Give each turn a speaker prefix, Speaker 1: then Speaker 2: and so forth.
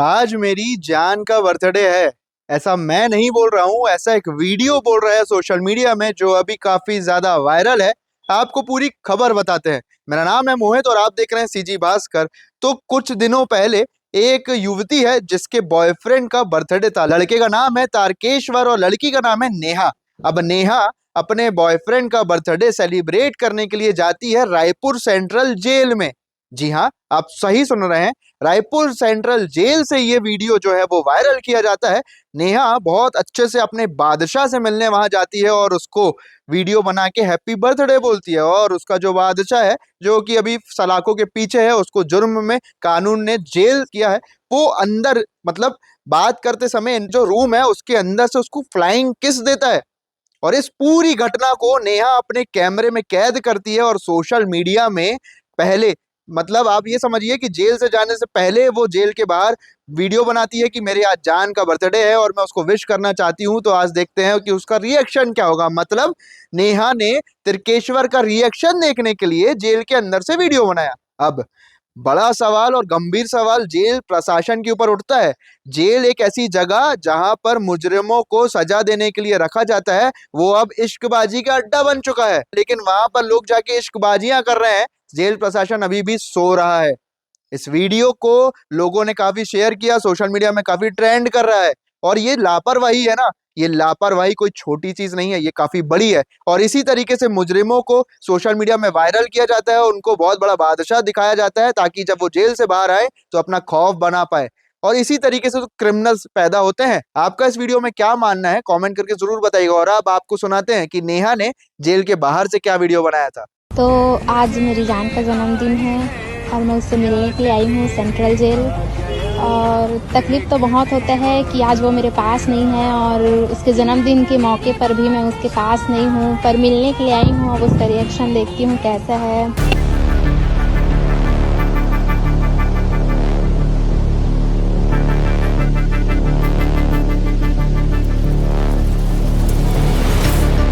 Speaker 1: आज मेरी जान का बर्थडे है। ऐसा मैं नहीं बोल रहा हूँ, ऐसा एक वीडियो बोल रहा है सोशल मीडिया में जो अभी काफी ज्यादा वायरल है। आपको पूरी खबर बताते हैं। मेरा नाम है मोहित और आप देख रहे हैं सीजी भास्कर। तो कुछ दिनों पहले एक युवती है जिसके बॉयफ्रेंड का बर्थडे था। लड़के का नाम है तारकेश्वर और लड़की का नाम है नेहा। अब नेहा अपने बॉयफ्रेंड का बर्थडे सेलिब्रेट करने के लिए जाती है रायपुर सेंट्रल जेल में। जी हाँ, आप सही सुन रहे हैं, रायपुर सेंट्रल जेल से ये वीडियो जो है वो वायरल किया जाता है। नेहा बहुत अच्छे से अपने बादशाह से मिलने वहां जाती है और उसको वीडियो बना के हैप्पी बर्थडे बोलती है। और उसका जो बादशाह है जो कि अभी सलाखों के पीछे है, उसको जुर्म में कानून ने जेल किया है, वो अंदर मतलब बात करते समय जो रूम है उसके अंदर से उसको फ्लाइंग किस देता है। और इस पूरी घटना को नेहा अपने कैमरे में कैद करती है और सोशल मीडिया में पहले मतलब आप ये समझिए कि जेल से जाने से पहले वो जेल के बाहर वीडियो बनाती है कि मेरे आज जान का बर्थडे है और मैं उसको विश करना चाहती हूं। तो आज देखते हैं कि उसका रिएक्शन क्या होगा। मतलब नेहा ने तिरकेश्वर का रिएक्शन देखने के लिए जेल के अंदर से वीडियो बनाया। अब बड़ा सवाल और गंभीर सवाल जेल प्रशासन के ऊपर उठता है। जेल एक ऐसी जगह जहां पर मुजरिमों को सजा देने के लिए रखा जाता है, वो अब इश्कबाजी का अड्डा बन चुका है। लेकिन वहां पर लोग जाके इश्कबाजियां कर रहे हैं। जेल प्रशासन अभी भी सो रहा है। इस वीडियो को लोगों ने काफी शेयर किया, सोशल मीडिया में काफी ट्रेंड कर रहा है। और ये लापरवाही है ना, ये लापरवाही कोई छोटी चीज नहीं है, ये काफी बड़ी है। और इसी तरीके से मुजरिमों को सोशल मीडिया में वायरल किया जाता है, उनको बहुत बड़ा बादशाह दिखाया जाता है ताकि जब वो जेल से बाहर आए तो अपना खौफ बना पाए। और इसी तरीके से तो क्रिमिनल्स पैदा होते हैं। आपका इस वीडियो में क्या मानना है, कमेंट करके जरूर बताइएगा। और अब आपको सुनाते हैं कि नेहा ने जेल के बाहर से क्या वीडियो बनाया था।
Speaker 2: तो आज मेरी जान का जन्मदिन है और मैं उससे मिलने के लिए आई हूँ सेंट्रल जेल। और तकलीफ़ तो बहुत होता है कि आज वो मेरे पास नहीं है और उसके जन्मदिन के मौके पर भी मैं उसके पास नहीं हूँ, पर मिलने के लिए आई हूँ। अब उसका रिएक्शन देखती हूँ कैसा है।